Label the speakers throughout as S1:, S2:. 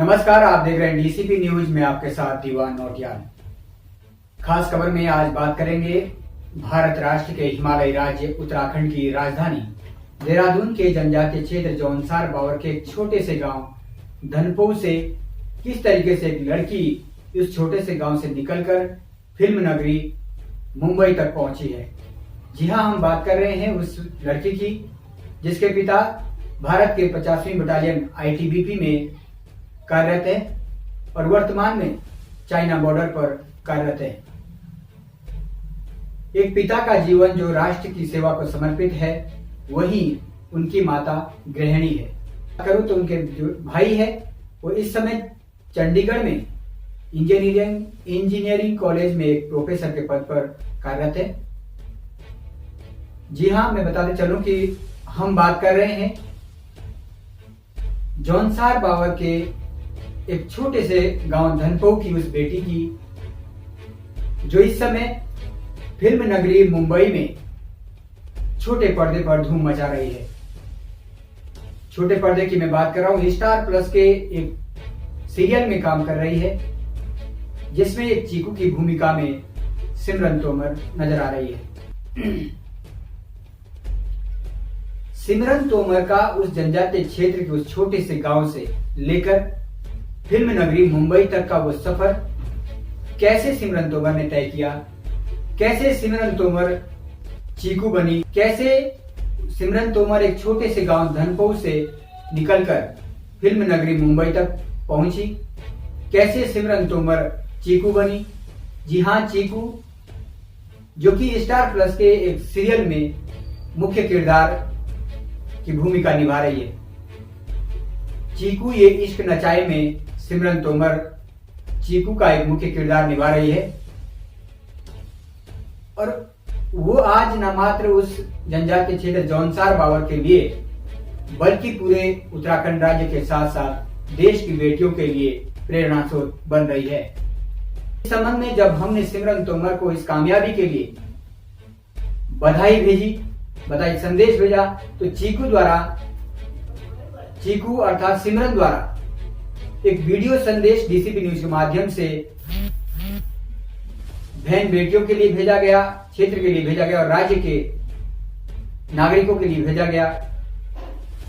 S1: नमस्कार, आप देख रहे हैं डीसीपी न्यूज में आपके साथ दीवान नौटियाल। खास खबर में आज बात करेंगे भारत राष्ट्र के हिमालयी राज्य उत्तराखंड की राजधानी देहरादून के जनजातीय क्षेत्र जौनसार बावर के एक छोटे से गांव धनपो से किस तरीके से एक लड़की इस छोटे से गांव से निकलकर फिल्म नगरी मुंबई तक पहुंची है। जी हां, हम बात कर रहे हैं उस लड़की की जिसके पिता भारत के 50वीं बटालियन आईटीबीपी में कार्यरत है और वर्तमान में चाइना बॉर्डर पर कार्यरत है। एक पिता का जीवन जो राष्ट्र की सेवा को समर्पित है, वही उनकी माता गृहिणी है। करूं तो उनके जो भाई है वो इस समय चंडीगढ़ में इंजीनियरिंग कॉलेज में एक प्रोफेसर के पद पर कार्यरत है। जी हां, मैं बताते चलूं कि हम बात कर रहे हैं जौनसार बावर के एक छोटे से गांव धनपो की उस बेटी की जो इस समय फिल्म नगरी मुंबई में छोटे पर्दे पर धूम मचा रही है। छोटे पर्दे की मैं बात कर रहा हूं, स्टार प्लस के एक सीरियल में काम कर रही है जिसमें एक चीकू की भूमिका में सिमरन तोमर नजर आ रही है। सिमरन तोमर का उस जनजातीय क्षेत्र के उस छोटे से गांव से लेकर फिल्म नगरी मुंबई तक का वो सफर कैसे सिमरन तोमर ने तय किया, कैसे सिमरन तोमर चीकू बनी, कैसे सिमरन तोमर एक छोटे से गांव धनपो से निकलकर फिल्म नगरी मुंबई तक पहुंची, कैसे सिमरन तोमर चीकू बनी। जी हां, चीकू जो कि स्टार प्लस के एक सीरियल में मुख्य किरदार की भूमिका निभा रही है। चीकू ये इश्क नचाए में सिमरन तोमर चीकू का एक मुख्य किरदार निभा रही है और वो आज न मात्र उस जनजातीय क्षेत्र जौनसार बावर के लिए बल्कि पूरे उत्तराखंड राज्य के साथ साथ देश की बेटियों के लिए प्रेरणा स्रोत बन रही है। इस संबंध में जब हमने सिमरन तोमर को इस कामयाबी के लिए बधाई संदेश भेजा तो चीकू अर्थात सिमरन द्वारा एक वीडियो संदेश डीसीपी न्यूज के माध्यम से बहन बेटियों के लिए भेजा गया, क्षेत्र के लिए भेजा गया और राज्य के नागरिकों के लिए भेजा गया।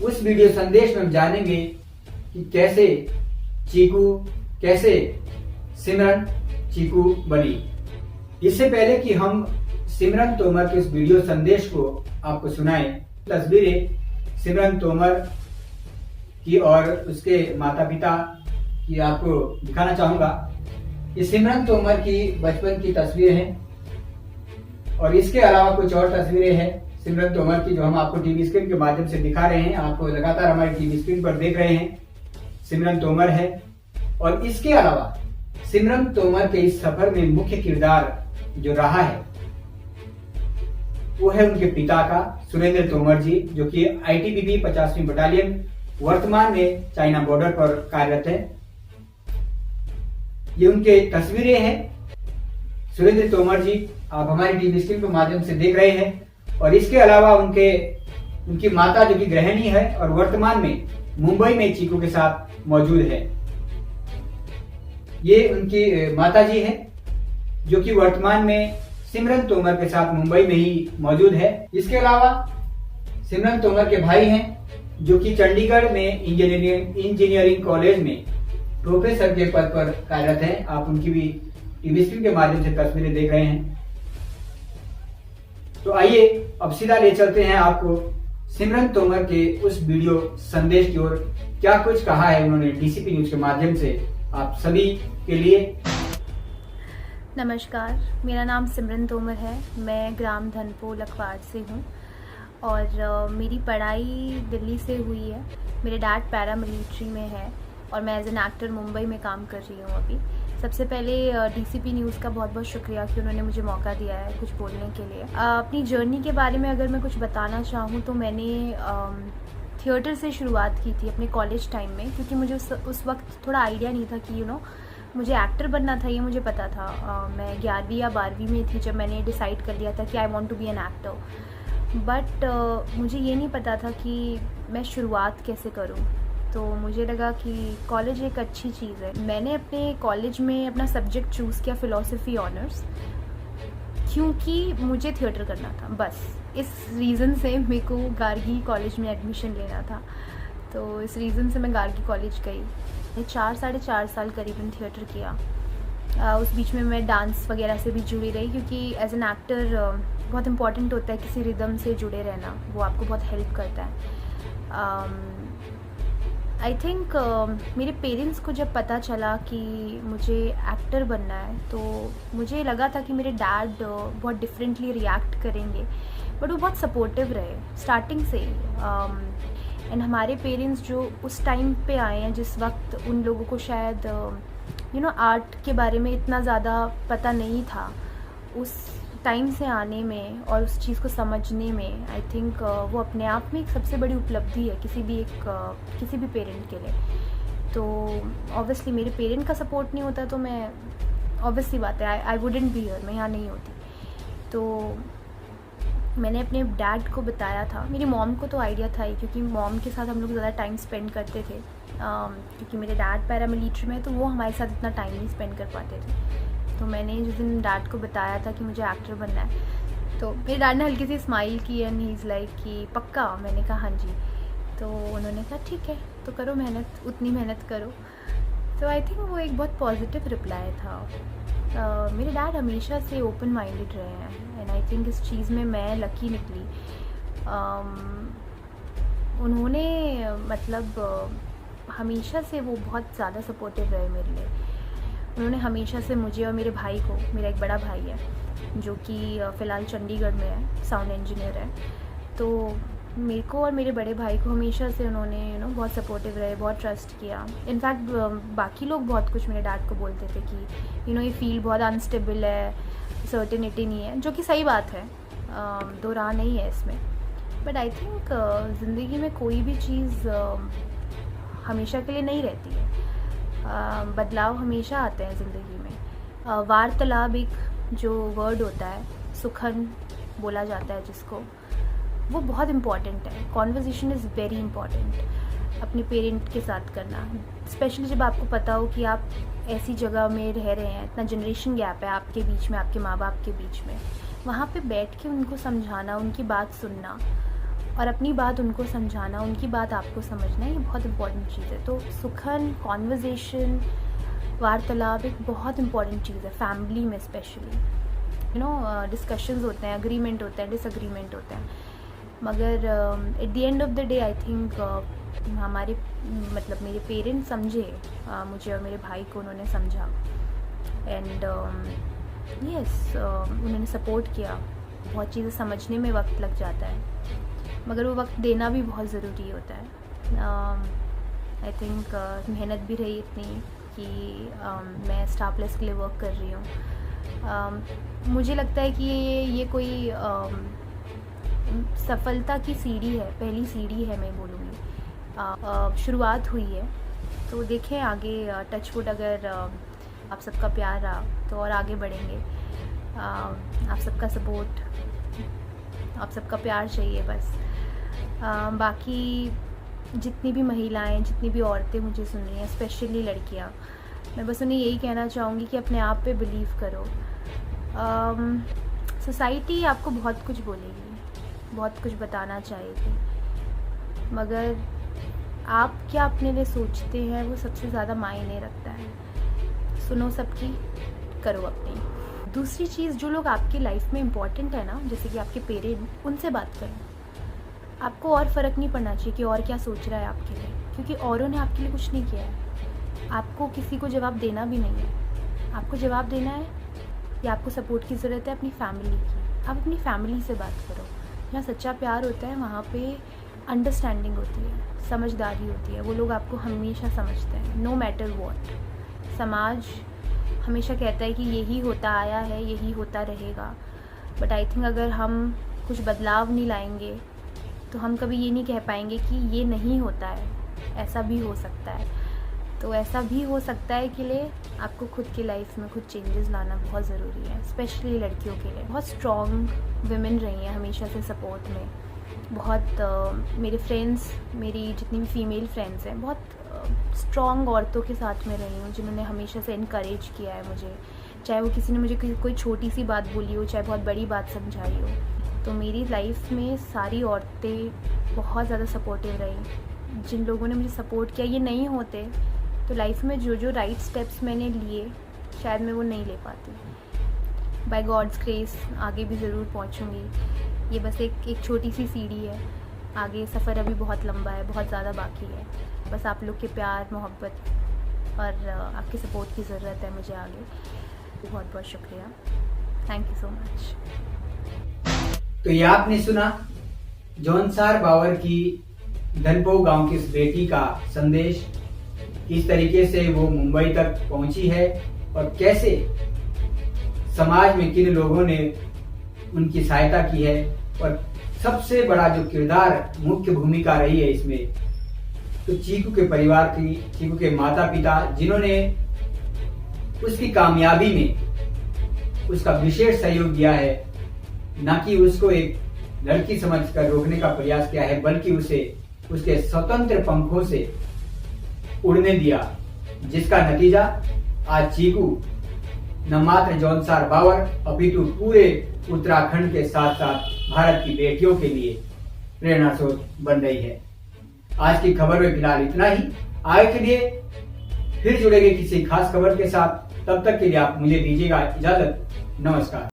S1: उस वीडियो संदेश में हम जानेंगे कि कैसे सिमरन चीकू बनी। इससे पहले कि हम सिमरन तोमर के इस वीडियो संदेश को आपको सुनाएं, तस्वीरें सिमरन तोमर की और उसके माता पिता की आपको दिखाना चाहूंगा। ये सिमरन तोमर की बचपन की तस्वीर है और इसके अलावा कुछ और तस्वीरें हैं सिमरन तोमर की जो हम आपको टीवी स्क्रीन के माध्यम से दिखा रहे हैं। आपको लगातार हमारी टीवी स्क्रीन पर देख रहे हैं, सिमरन तोमर है। और इसके अलावा सिमरन तोमर के इस सफर में मुख्य किरदार जो रहा है वो है उनके पिता का, सुरेंद्र तोमर जी, जो कि आईटीबीपी 50वीं बटालियन वर्तमान में चाइना बॉर्डर पर कार्यरत है। ये उनके तस्वीरें हैं। सुरेंद्र तोमर जी आप हमारी टीवी स्क्रीन के माध्यम से देख रहे हैं और इसके अलावा उनकी माता जो कि गृहिणी है और वर्तमान में मुंबई में चीकू के साथ मौजूद है। ये उनकी माता जी है जो कि वर्तमान में सिमरन तोमर के साथ मुंबई में ही मौजूद है। इसके अलावा सिमरन तोमर के भाई हैं जो कि चंडीगढ़ में इंजीनियरिंग कॉलेज में प्रोफेसर के पद पर कार्यरत हैं। आप उनकी भी टीवी स्क्रीन के माध्यम से तस्वीरें देख रहे हैं। तो आइए अब सीधा ले चलते हैं आपको सिमरन तोमर के उस वीडियो संदेश की ओर। क्या कुछ कहा है उन्होंने डीसीपी न्यूज के माध्यम से आप सभी के लिए।
S2: नमस्कार, मेरा नाम सिमरन तोमर है। मैं ग्राम धनपो लखवाड़ से हूँ और मेरी पढ़ाई दिल्ली से हुई है। मेरे डैड पैरामिलिट्री में है और मैं एज एन एक्टर मुंबई में काम कर रही हूँ अभी। सबसे पहले डीसीपी न्यूज़ का बहुत बहुत शुक्रिया कि उन्होंने मुझे मौका दिया है कुछ बोलने के लिए। अपनी जर्नी के बारे में अगर मैं कुछ बताना चाहूँ तो मैंने थिएटर से शुरुआत की थी अपने कॉलेज टाइम में, क्योंकि मुझे उस वक्त थोड़ा आइडिया नहीं था कि मुझे एक्टर बनना था, ये मुझे पता था। मैं 11वीं या 12वीं में थी जब मैंने डिसाइड कर लिया था कि I want to be an actor. But मुझे ये नहीं पता था कि मैं शुरुआत कैसे करूँ। तो मुझे लगा कि कॉलेज एक अच्छी चीज़ है। मैंने अपने कॉलेज में अपना सब्जेक्ट चूज़ किया फ़िलॉसफ़ी ऑनर्स, क्योंकि मुझे थिएटर करना था। बस इस रीज़न से मेरे को गार्गी कॉलेज में एडमिशन लेना था, तो इस रीज़न से मैं गार्गी कॉलेज गई। मैं 4 साढ़े 4 साल करीबन थिएटर किया। उस बीच में मैं डांस वगैरह से भी जुड़ी रही, क्योंकि एज एन एक्टर बहुत इम्पॉर्टेंट होता है किसी रिदम से जुड़े रहना, वो आपको बहुत हेल्प करता है। आई थिंक मेरे पेरेंट्स को जब पता चला कि मुझे एक्टर बनना है, तो मुझे लगा था कि मेरे डैड बहुत डिफरेंटली रिएक्ट करेंगे, बट वो बहुत सपोर्टिव रहे स्टार्टिंग से। एंड हमारे पेरेंट्स जो उस टाइम पे आए हैं जिस वक्त उन लोगों को शायद आर्ट के बारे में इतना ज़्यादा पता नहीं था, उस टाइम से आने में और उस चीज़ को समझने में, आई थिंक वो अपने आप में एक सबसे बड़ी उपलब्धि है किसी भी पेरेंट के लिए। तो ऑब्वियसली मेरे पेरेंट का सपोर्ट नहीं होता तो मैं, ऑब्वियसली बात है, आई वुडेंट बी हियर, मैं यहाँ नहीं होती। तो मैंने अपने डैड को बताया था। मेरी मॉम को तो आइडिया था ही, क्योंकि मॉम के साथ हम लोग ज़्यादा टाइम स्पेंड करते थे, क्योंकि मेरे डैड पैरामिलिट्री में, तो वो हमारे साथ इतना टाइम नहीं स्पेंड कर पाते थे। तो मैंने जिस दिन डैड को बताया था कि मुझे एक्टर बनना है, तो मेरे डैड ने हल्की सी स्माइल की एंड ही इज़ लाइक कि पक्का? मैंने कहा हाँ जी। तो उन्होंने कहा ठीक है, तो करो मेहनत, उतनी मेहनत करो। तो आई थिंक वो एक बहुत पॉजिटिव रिप्लाई था। मेरे डैड हमेशा से ओपन माइंडेड रहे हैं, एंड आई थिंक इस चीज़ में मैं लकी निकली। उन्होंने मतलब हमेशा से वो बहुत ज़्यादा सपोर्टिव रहे मेरे लिए। उन्होंने हमेशा से मुझे और मेरे भाई को, मेरा एक बड़ा भाई है जो कि फ़िलहाल चंडीगढ़ में है, साउंड इंजीनियर है, तो मेरे को और मेरे बड़े भाई को हमेशा से उन्होंने बहुत सपोर्टिव रहे, बहुत ट्रस्ट किया। इनफैक्ट बाकी लोग बहुत कुछ मेरे डैड को बोलते थे कि ये फील्ड बहुत अनस्टेबल है, सर्टेनिटी नहीं है, जो कि सही बात है, दो राह नहीं है इसमें। बट आई थिंक ज़िंदगी में कोई भी चीज़ हमेशा के लिए नहीं रहती है, बदलाव हमेशा आते हैं ज़िंदगी में। वार्तालाप एक जो वर्ड होता है, सुखन बोला जाता है जिसको, वो बहुत इम्पॉर्टेंट है। कॉन्वर्सेशन इज़ वेरी इम्पॉर्टेंट अपने पेरेंट के साथ करना, स्पेशली जब आपको पता हो कि आप ऐसी जगह में रह रहे हैं, इतना जनरेशन गैप है आपके बीच में, आपके माँ बाप के बीच में। वहाँ पे बैठ के उनको समझाना, उनकी बात सुनना और अपनी बात उनको समझाना, उनकी बात आपको समझना, ये बहुत इम्पॉर्टेंट चीज़ है। तो सुखन, कॉन्वर्सेशन, वार्तालाप एक बहुत इम्पॉर्टेंट चीज़ है फैमिली में स्पेशली। डिस्कशंस होते हैं, अग्रीमेंट होते हैं, डिसअग्रीमेंट होते हैं, मगर at the end of the day I think हमारे मतलब मेरे पेरेंट्स समझे, मुझे और मेरे भाई को उन्होंने समझा, एंड यस उन्होंने सपोर्ट किया। बहुत चीज़ें समझने में वक्त लग जाता है, मगर वो वक्त देना भी बहुत ज़रूरी होता है। आई थिंक मेहनत भी रही इतनी कि मैं स्टार प्लस के लिए वर्क कर रही हूँ। मुझे लगता है कि ये कोई सफलता की सीढ़ी है, पहली सीढ़ी है मैं बोलूँगी। शुरुआत हुई है, तो देखें आगे, टच वुड, अगर आप सबका प्यार रहा तो और आगे बढ़ेंगे। आप सबका सपोर्ट, आप सबका प्यार चाहिए बस। बाकी जितनी भी महिलाएं, जितनी भी औरतें मुझे सुन रही हैं, स्पेशली लड़कियां, मैं बस उन्हें यही कहना चाहूँगी कि अपने आप पे बिलीव करो। सोसाइटी आपको बहुत कुछ बोलेगी, बहुत कुछ बताना चाहेगी, मगर आप क्या अपने लिए सोचते हैं वो सबसे ज़्यादा मायने रखता है। सुनो सबकी, करो अपनी। दूसरी चीज़, जो लोग आपकी लाइफ में इम्पॉर्टेंट है ना, जैसे कि आपके पेरेंट, उनसे बात करो। आपको और फ़र्क नहीं पड़ना चाहिए कि और क्या सोच रहा है आपके लिए, क्योंकि औरों ने आपके लिए कुछ नहीं किया है। आपको किसी को जवाब देना भी नहीं है। आपको जवाब देना है या आपको सपोर्ट की ज़रूरत है अपनी फैमिली की। आप अपनी फैमिली से बात करो। जहाँ सच्चा प्यार होता है वहाँ पे अंडरस्टैंडिंग होती है, समझदारी होती है। वो लोग आपको हमेशा समझते हैं, नो मैटर वॉट। समाज हमेशा कहता है कि यही होता आया है, यही होता रहेगा, बट आई थिंक अगर हम कुछ बदलाव नहीं लाएंगे तो हम कभी ये नहीं कह पाएंगे कि ये नहीं होता है, ऐसा भी हो सकता है। तो ऐसा भी हो सकता है के लिए आपको खुद की लाइफ में कुछ चेंजेस लाना बहुत ज़रूरी है, स्पेशली लड़कियों के लिए। बहुत स्ट्रॉन्ग विमेन रही हैं हमेशा से सपोर्ट में, बहुत मेरे फ्रेंड्स, मेरी जितनी भी फीमेल फ्रेंड्स हैं, बहुत स्ट्रॉन्ग औरतों के साथ में रही हूँ जिन्होंने हमेशा से इनकरेज किया है मुझे, चाहे वो किसी ने मुझे कोई छोटी सी बात बोली हो, चाहे बहुत बड़ी बात समझाई हो। तो मेरी लाइफ में सारी औरतें बहुत ज़्यादा सपोर्टिव रही। जिन लोगों ने मुझे सपोर्ट किया, ये नहीं होते तो लाइफ में जो जो राइट स्टेप्स मैंने लिए शायद मैं वो नहीं ले पाती। बाय गॉड्स ग्रेस आगे भी ज़रूर पहुंचूंगी। ये बस एक छोटी सी सीढ़ी है, आगे सफ़र अभी बहुत लंबा है, बहुत ज़्यादा बाकी है। बस आप लोग के प्यार, मोहब्बत और आपके सपोर्ट की ज़रूरत है मुझे आगे। बहुत बहुत शुक्रिया, थैंक यू सो मच।
S1: तो ये आपने सुना जौनसार बावर की धनपो गांव की इस बेटी का संदेश, किस तरीके से वो मुंबई तक पहुंची है और कैसे समाज में किन लोगों ने उनकी सहायता की है, और सबसे बड़ा जो किरदार, मुख्य भूमिका रही है इसमें, तो चीकू के परिवार की, चीकू के माता पिता, जिन्होंने उसकी कामयाबी में उसका विशेष सहयोग दिया है। न कि उसको एक लड़की समझकर रोकने का प्रयास किया है, बल्कि उसे उसके स्वतंत्र पंखों से उड़ने दिया, जिसका नतीजा आज चीकू न मात्र जौनसार बावर अपितु पूरे उत्तराखंड के साथ साथ भारत की बेटियों के लिए प्रेरणा स्रोत बन रही है। आज की खबर में फिलहाल इतना ही। आगे के लिए फिर जुड़ेंगे किसी खास खबर के साथ। तब तक के लिए आप मुझे दीजिएगा इजाजत। नमस्कार।